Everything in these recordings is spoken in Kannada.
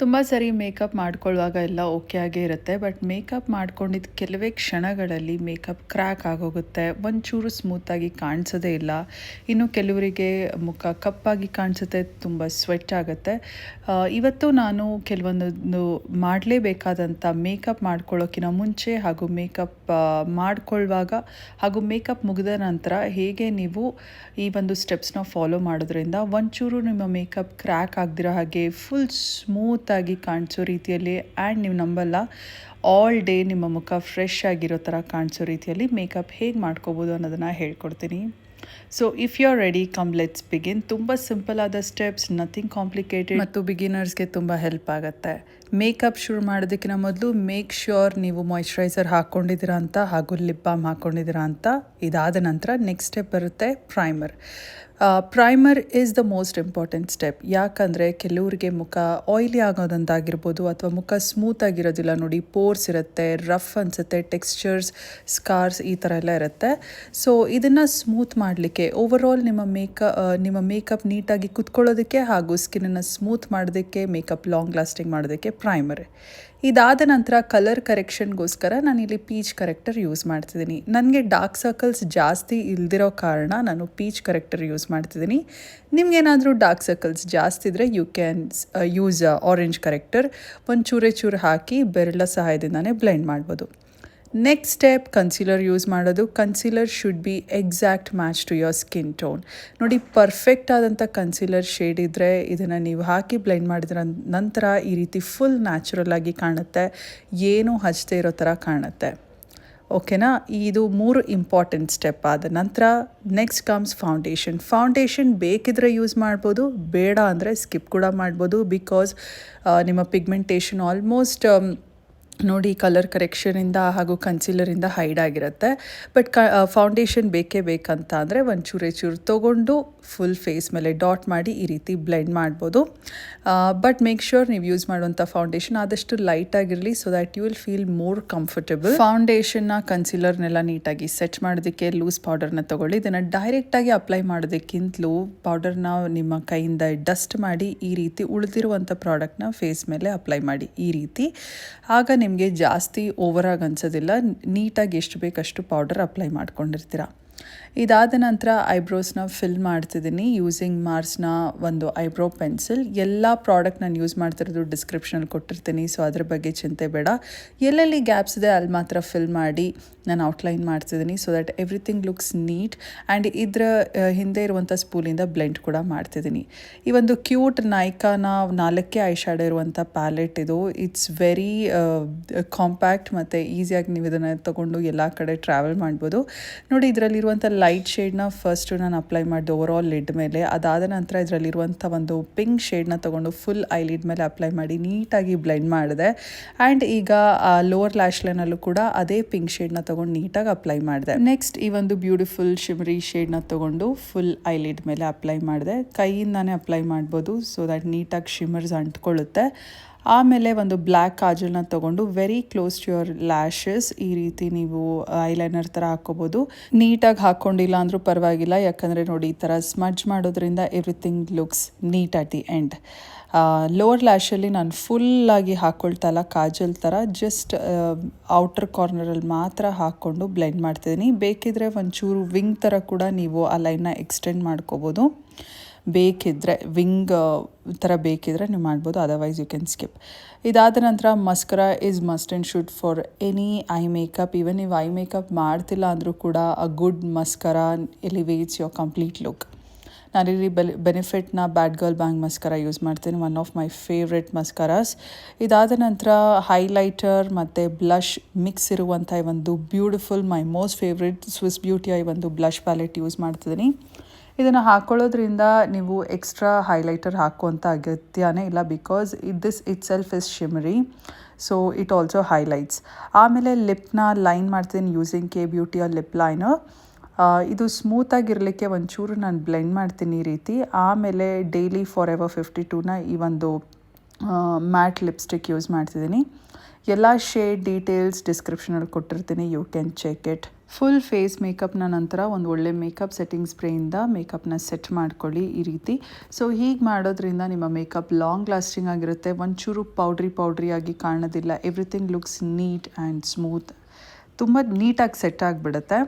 ತುಂಬ ಸರಿ ಮೇಕಪ್ ಮಾಡ್ಕೊಳ್ಳುವಾಗ ಎಲ್ಲ ಓಕೆ ಆಗೇ ಇರುತ್ತೆ. ಬಟ್ ಮೇಕಪ್ ಮಾಡ್ಕೊಂಡಿದ್ದ ಕೆಲವೇ ಕ್ಷಣಗಳಲ್ಲಿ ಮೇಕಪ್ ಕ್ರ್ಯಾಕ್ ಆಗೋಗುತ್ತೆ, ಒಂಚೂರು ಸ್ಮೂತಾಗಿ ಕಾಣಿಸೋದೇ ಇಲ್ಲ. ಇನ್ನು ಕೆಲವರಿಗೆ ಮುಖ ಕಪ್ಪಾಗಿ ಕಾಣಿಸುತ್ತೆ, ತುಂಬ ಸ್ವೆಟ್ ಆಗುತ್ತೆ. ಇವತ್ತು ನಾನು ಕೆಲವೊಂದೊಂದು ಮಾಡಲೇಬೇಕಾದಂಥ ಮೇಕಪ್ ಮಾಡ್ಕೊಳ್ಳೋಕ್ಕಿಂತ ಮುಂಚೆ ಹಾಗೂ ಮೇಕಪ್ ಮಾಡ್ಕೊಳ್ಳುವಾಗ ಹಾಗೂ ಮೇಕಪ್ ಮುಗಿದ ನಂತರ ಹೇಗೆ ನೀವು ಈ ಒಂದು ಸ್ಟೆಪ್ಸ್ನ ಫಾಲೋ ಮಾಡೋದ್ರಿಂದ ಒಂಚೂರು ನಿಮ್ಮ ಮೇಕಪ್ ಕ್ರ್ಯಾಕ್ ಆಗದಿರೋ ಹಾಗೆ ಫುಲ್ ಸ್ಮೂತಾಗಿ ಕಾಣಿಸೋ ರೀತಿಯಲ್ಲಿ ಆ್ಯಂಡ್ ನೀವು ನಂಬಲ್ಲ, ಆಲ್ ಡೇ ನಿಮ್ಮ ಮುಖ ಫ್ರೆಶ್ ಆಗಿರೋ ಥರ ಕಾಣಿಸೋ ರೀತಿಯಲ್ಲಿ ಮೇಕಪ್ ಹೇಗೆ ಮಾಡ್ಕೋಬೋದು ಅನ್ನೋದನ್ನು ಹೇಳ್ಕೊಡ್ತೀನಿ. So if you are ready, come let's begin. ತುಂಬ ಸಿಂಪಲ್ ಆದ ಸ್ಟೆಪ್ಸ್, ನಥಿಂಗ್ ಕಾಂಪ್ಲಿಕೇಟೆಡ್ ಮತ್ತು ಬಿಗಿನರ್ಸ್ಗೆ ತುಂಬ ಹೆಲ್ಪ್ ಆಗುತ್ತೆ. ಮೇಕಪ್ ಶುರು ಮಾಡೋದಕ್ಕಿಂತ ಮೊದಲು ಮೇಕ್ ಶ್ಯೂರ್ ನೀವು ಮಾಯ್ಶ್ಚರೈಸರ್ ಹಾಕ್ಕೊಂಡಿದ್ದೀರಾ ಅಂತ ಹಾಗೂ ಲಿಪ್ ಬಾಮ್ ಹಾಕ್ಕೊಂಡಿದ್ದೀರಾ ಅಂತ. ಇದಾದ ನಂತರ ನೆಕ್ಸ್ಟ್ ಸ್ಟೆಪ್ ಬರುತ್ತೆ primer. Primer is the most important step. ಯಾಕಂದರೆ ಕೆಲವ್ರಿಗೆ ಮುಖ ಆಯಿಲಿ ಆಗೋದಂತಾಗಿರ್ಬೋದು ಅಥವಾ ಮುಖ ಸ್ಮೂತ್ ಆಗಿರೋದಿಲ್ಲ ನೋಡಿ, ಪೋರ್ಸ್ ಇರುತ್ತೆ, ರಫ್ ಅನಿಸುತ್ತೆ, ಟೆಕ್ಸ್ಚರ್ಸ್, ಸ್ಕಾರ್ಸ್ ಈ ಥರ ಎಲ್ಲ ಇರುತ್ತೆ. ಸೊ ಇದನ್ನು ಸ್ಮೂತ್ ಮಾಡಲಿಕ್ಕೆ ಓವರಾಲ್ ನಿಮ್ಮ ಮೇಕಪ್ ನೀಟಾಗಿ ಕುತ್ಕೊಳ್ಳೋದಕ್ಕೆ ಹಾಗೂ ಸ್ಕಿನ್ನನ್ನು ಸ್ಮೂತ್ ಮಾಡೋದಕ್ಕೆ, ಮೇಕಪ್ ಲಾಂಗ್ ಲಾಸ್ಟಿಂಗ್ ಮಾಡೋದಕ್ಕೆ ಪ್ರೈಮರ್. ಇದಾದ ನಂತರ ಕಲರ್ ಕರೆಕ್ಷನ್ಗೋಸ್ಕರ ನಾನಿಲ್ಲಿ ಪೀಚ್ ಕರೆಕ್ಟರ್ ಯೂಸ್ ಮಾಡ್ತಿದ್ದೀನಿ. ನನಗೆ ಡಾರ್ಕ್ ಸರ್ಕಲ್ಸ್ ಜಾಸ್ತಿ ಇಲ್ದಿರೋ ಕಾರಣ ನಾನು ಪೀಚ್ ಕರೆಕ್ಟರ್ ಯೂಸ್ ಮಾಡ್ತಿದ್ದೀನಿ. ನಿಮಗೇನಾದರೂ ಡಾರ್ಕ್ ಸರ್ಕಲ್ಸ್ ಜಾಸ್ತಿ ಇದ್ದರೆ you can use orange corrector. ಒಂದು ಚೂರು ಹಾಕಿ ಬೆರಳ ಸಹಾಯದಿಂದನೇ ಬ್ಲೆಂಡ್ ಮಾಡ್ಬೋದು. ನೆಕ್ಸ್ಟ್ ಸ್ಟೆಪ್ ಕನ್ಸೀಲರ್ ಯೂಸ್ ಮಾಡೋದು. Concealer should be exact match to your skin tone. ನೋಡಿ, ಪರ್ಫೆಕ್ಟ್ ಆದಂಥ ಕನ್ಸೀಲರ್ ಶೇಡ್ ಇದ್ದರೆ ಇದನ್ನು ನೀವು ಹಾಕಿ ಬ್ಲೆಂಡ್ ಮಾಡಿದ್ರ ನಂತರ ಈ ರೀತಿ ಫುಲ್ ನ್ಯಾಚುರಲ್ ಆಗಿ ಕಾಣುತ್ತೆ, ಏನೂ ಹಚ್ಚದೇ ಇರೋ ಥರ ಕಾಣುತ್ತೆ. ಓಕೆನಾ? ಇದು 3 ಇಂಪಾರ್ಟೆಂಟ್ ಸ್ಟೆಪ್. ಆದ ನಂತರ ನೆಕ್ಸ್ಟ್ ಕಮ್ಸ್ ಫೌಂಡೇಶನ್. ಫೌಂಡೇಶನ್ ಬೇಕಿದ್ರೆ ಯೂಸ್ ಮಾಡ್ಬೋದು, ಬೇಡ ಅಂದರೆ ಸ್ಕಿಪ್ ಕೂಡ ಮಾಡ್ಬೋದು. ಬಿಕಾಸ್ ನಿಮ್ಮ ಪಿಗ್ಮೆಂಟೇಷನ್ ಆಲ್ಮೋಸ್ಟ್ ನೋಡಿ ಕಲರ್ ಕರೆಕ್ಷನಿಂದ ಹಾಗೂ ಕನ್ಸೀಲರಿಂದ ಹೈಡ್ ಆಗಿರುತ್ತೆ. ಬಟ್ ಫೌಂಡೇಶನ್ ಬೇಕಂತ ಅಂದರೆ ಒಂದು ಚೂರು ತೊಗೊಂಡು ಫುಲ್ ಫೇಸ್ ಮೇಲೆ ಡಾಟ್ ಮಾಡಿ ಈ ರೀತಿ ಬ್ಲೆಂಡ್ ಮಾಡ್ಬೋದು. ಬಟ್ ಮೇಕ್ ಶ್ಯೂರ್ ನೀವು ಯೂಸ್ ಮಾಡುವಂಥ ಫೌಂಡೇಶನ್ ಆದಷ್ಟು ಲೈಟ್ ಆಗಿರಲಿ, so that you will feel more comfortable. ಫೌಂಡೇಶನ್ನ ಕನ್ಸೀಲರ್ನೆಲ್ಲ ನೀಟಾಗಿ ಸೆಟ್ ಮಾಡೋದಕ್ಕೆ ಲೂಸ್ ಪೌಡರ್ನ ತೊಗೊಳ್ಳಿ. ಇದನ್ನು ಡೈರೆಕ್ಟಾಗಿ ಅಪ್ಲೈ ಮಾಡೋದಕ್ಕಿಂತಲೂ ಪೌಡರ್ನ ನಿಮ್ಮ ಕೈಯಿಂದ ಡಸ್ಟ್ ಮಾಡಿ ಈ ರೀತಿ ಉಳಿದಿರುವಂಥ ಪ್ರಾಡಕ್ಟ್ನ ಫೇಸ್ ಮೇಲೆ ಅಪ್ಲೈ ಮಾಡಿ ಈ ರೀತಿ. ಆಗ ನಿಮಗೆ ಜಾಸ್ತಿ ಓವರಾಗಿ ಅನಿಸೋದಿಲ್ಲ, ನೀಟಾಗಿ ಎಷ್ಟು ಬೇಕಷ್ಟು ಪೌಡರ್ ಅಪ್ಲೈ ಮಾಡ್ಕೊಂಡಿರ್ತೀರ. ಇದಾದ ನಂತರ ಐಬ್ರೋಸ್ನ ಫಿಲ್ ಮಾಡ್ತಿದ್ದೀನಿ ಯೂಸಿಂಗ್ ಮಾರ್ಸ್ನ ಒಂದು ಐಬ್ರೋ ಪೆನ್ಸಿಲ್. ಎಲ್ಲ ಪ್ರಾಡಕ್ಟ್ ನಾನು ಯೂಸ್ ಮಾಡ್ತಿರೋದು ಡಿಸ್ಕ್ರಿಪ್ಷನಲ್ಲಿ ಕೊಟ್ಟಿರ್ತೀನಿ, ಸೊ ಅದ್ರ ಬಗ್ಗೆ ಚಿಂತೆ ಬೇಡ. ಎಲ್ಲೆಲ್ಲಿ ಗ್ಯಾಪ್ಸ್ ಇದೆ ಅಲ್ಲಿ ಮಾತ್ರ ಫಿಲ್ ಮಾಡಿ ನಾನು ಔಟ್ಲೈನ್ ಮಾಡ್ತಿದ್ದೀನಿ, so that everything looks neat. And ಇದರ ಹಿಂದೆ ಇರುವಂಥ ಸ್ಪೂಲಿಂದ ಬ್ಲೆಂಡ್ ಕೂಡ ಮಾಡ್ತಿದ್ದೀನಿ. ಈ ಒಂದು ಕ್ಯೂಟ್ ನೈಕಾನ 4 ಐ ಶ್ಯಾಡೋ ಇರುವಂಥ ಪ್ಯಾಲೆಟ್ ಇದು. ಇಟ್ಸ್ ವೆರಿ ಕಾಂಪ್ಯಾಕ್ಟ್ ಮತ್ತು ಈಸಿಯಾಗಿ ನೀವು ಇದನ್ನು ತೊಗೊಂಡು ಎಲ್ಲ ಕಡೆ ಟ್ರಾವೆಲ್ ಮಾಡ್ಬೋದು. ನೋಡಿ, ಇದರಲ್ಲಿರುವಂಥ ಲೈಟ್ ಶೇಡ್ನ ಫಸ್ಟು ನಾನು ಅಪ್ಲೈ ಮಾಡಿದೆ ಓವರಾಲ್ ಲಿಡ್ ಮೇಲೆ. ಅದಾದ ನಂತರ ಇದರಲ್ಲಿರುವಂಥ ಒಂದು ಪಿಂಕ್ ಶೇಡ್ನ ತೊಗೊಂಡು ಫುಲ್ ಐ ಲಿಡ್ ಮೇಲೆ ಅಪ್ಲೈ ಮಾಡಿ ನೀಟಾಗಿ ಬ್ಲೆಂಡ್ ಮಾಡಿದೆ. ಆ್ಯಂಡ್ ಈಗ ಲೋವರ್ ಲ್ಯಾಶ್ ಲೈನಲ್ಲೂ ಕೂಡ ಅದೇ ಪಿಂಕ್ ಶೇಡ್ನ ತೊಗೊಂಡು ನೀಟಾಗಿ ಅಪ್ಲೈ ಮಾಡಿದೆ. ನೆಕ್ಸ್ಟ್ ಈ ಒಂದು ಬ್ಯೂಟಿಫುಲ್ ಶಿಮರಿ ಶೇಡ್ನ ತೊಗೊಂಡು ಫುಲ್ ಐ ಲಿಡ್ ಮೇಲೆ ಅಪ್ಲೈ ಮಾಡಿದೆ. ಕೈಯಿಂದಾನೇ ಅಪ್ಲೈ ಮಾಡ್ಬೋದು, ಸೊ ದ್ಯಾಟ್ ನೀಟಾಗಿ ಶಿಮರ್ಸ್ ಅಂಟ್ಕೊಳ್ಳುತ್ತೆ. ಆಮೇಲೆ ಒಂದು ಬ್ಲ್ಯಾಕ್ ಕಾಜಲ್ನ ತೊಗೊಂಡು very close to your lashes ಈ ರೀತಿ ನೀವು ಐಲೈನರ್ ಥರ ಹಾಕ್ಕೋಬೋದು. ನೀಟಾಗಿ ಹಾಕ್ಕೊಂಡಿಲ್ಲ ಅಂದರೂ ಪರವಾಗಿಲ್ಲ, ಯಾಕಂದರೆ ನೋಡಿ ಈ ಥರ ಸ್ಮಡ್ಜ್ ಮಾಡೋದ್ರಿಂದ everything looks neat at the end. Lower ಲ್ಯಾಶಲ್ಲಿ ನಾನು ಫುಲ್ಲಾಗಿ ಹಾಕ್ಕೊಳ್ತಾ ಇಲ್ಲ, ಕಾಜಲ್ ಥರ ಜಸ್ಟ್ ಔಟರ್ ಕಾರ್ನರಲ್ಲಿ ಮಾತ್ರ ಹಾಕ್ಕೊಂಡು ಬ್ಲೆಂಡ್ ಮಾಡ್ತಿದ್ದೀನಿ. ಬೇಕಿದ್ರೆ ಒಂಚೂರು ವಿಂಗ್ ಥರ ಕೂಡ ನೀವು ಆ ಲೈನ್ನ ಎಕ್ಸ್ಟೆಂಡ್ ಮಾಡ್ಕೋಬೋದು. ಬೇಕಿದ್ದರೆ ವಿಂಗ್ ಥರ ಬೇಕಿದ್ರೆ ನೀವು ಮಾಡ್ಬೋದು, ಅದರ್ವೈಸ್ ಯು ಕ್ಯಾನ್ ಸ್ಕಿಪ್. ಇದಾದ ನಂತರ mascara is must and should for any eye makeup. Even ನೀವು ಐ ಮೇಕಪ್ ಮಾಡ್ತಿಲ್ಲ ಅಂದರೂ ಕೂಡ a good mascara elevates your complete look. ನಾನಿಲ್ಲಿ ಬೆನಿಫಿಟ್ನ bad girl bang mascara use ಮಾಡ್ತೀನಿ, one of my favourite mascaras. ಇದಾದ ನಂತರ ಹೈಲೈಟರ್ ಮತ್ತು ಬ್ಲಷ್ ಮಿಕ್ಸ್ ಇರುವಂಥ ಒಂದು beautiful my most favourite Swiss ಬ್ಯೂಟಿಯ ಈ ಒಂದು ಬ್ಲಷ್ ಪ್ಯಾಲೆಟ್ ಯೂಸ್ ಮಾಡ್ತಿದ್ದೀನಿ. ಇದನ್ನು ಹಾಕ್ಕೊಳ್ಳೋದ್ರಿಂದ ನೀವು ಎಕ್ಸ್ಟ್ರಾ ಹೈಲೈಟರ್ ಹಾಕುವಂಥ ಅಗತ್ಯನೇ ಇಲ್ಲ, because this it self is ಶಿಮರಿ, so it also highlights. ಆಮೇಲೆ ಲಿಪ್ನ ಲೈನ್ ಮಾಡ್ತೀನಿ ಯೂಸಿಂಗ್ ಕೆ ಬ್ಯೂಟಿಯ ಲಿಪ್ ಲೈನರ್. ಇದು ಸ್ಮೂತಾಗಿರಲಿಕ್ಕೆ ಒಂಚೂರು ನಾನು ಬ್ಲೆಂಡ್ ಮಾಡ್ತೀನಿ ಈ ರೀತಿ. ಆಮೇಲೆ ಡೈಲಿ ಫಾರ್ ಎವರ್ 52ನ ಈ ಒಂದು ಮ್ಯಾಟ್ ಲಿಪ್ಸ್ಟಿಕ್ ಯೂಸ್ ಮಾಡ್ತಿದ್ದೀನಿ. ಎಲ್ಲ ಶೇಡ್ ಡೀಟೇಲ್ಸ್ ಡಿಸ್ಕ್ರಿಪ್ಷನಲ್ಲಿ ಕೊಟ್ಟಿರ್ತೀನಿ, you can check it. Full face ಮೇಕಪ್ನ ನಂತರ ಒಂದು ಒಳ್ಳೆ ಮೇಕಪ್ ಸೆಟ್ಟಿಂಗ್ ಸ್ಪ್ರೇಯಿಂದ ಮೇಕಪ್ನ ಸೆಟ್ ಮಾಡ್ಕೊಳ್ಳಿ ಈ ರೀತಿ. ಸೊ ಹೀಗೆ ಮಾಡೋದ್ರಿಂದ ನಿಮ್ಮ ಮೇಕಪ್ ಲಾಂಗ್ ಲಾಸ್ಟಿಂಗ್ ಆಗಿರುತ್ತೆ, ಒಂಚೂರು ಪೌಡ್ರಿ ಆಗಿ ಕಾಣೋದಿಲ್ಲ. Everything looks neat and smooth, ತುಂಬ ನೀಟಾಗಿ ಸೆಟ್ ಆಗಿಬಿಡುತ್ತೆ.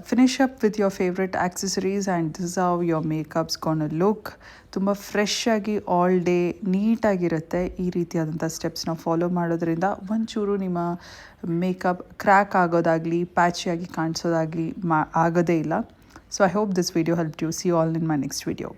Finish up with your favourite accessories and this is how your makeups gonna look. ತುಂಬ ಫ್ರೆಶ್ ಆಗಿ ಆಲ್ ಡೇ ನೀಟಾಗಿರುತ್ತೆ. ಈ ರೀತಿಯಾದಂಥ ಸ್ಟೆಪ್ಸ್ನ ಫಾಲೋ ಮಾಡೋದ್ರಿಂದ ಒಂಚೂರು ನಿಮ್ಮ ಮೇಕಪ್ ಕ್ರ್ಯಾಕ್ ಆಗೋದಾಗಲಿ ಪ್ಯಾಚಿಯಾಗಿ ಕಾಣಿಸೋದಾಗಲಿ ಆಗೋದೇ ಇಲ್ಲ. So I hope this video help you. See you all in my next video.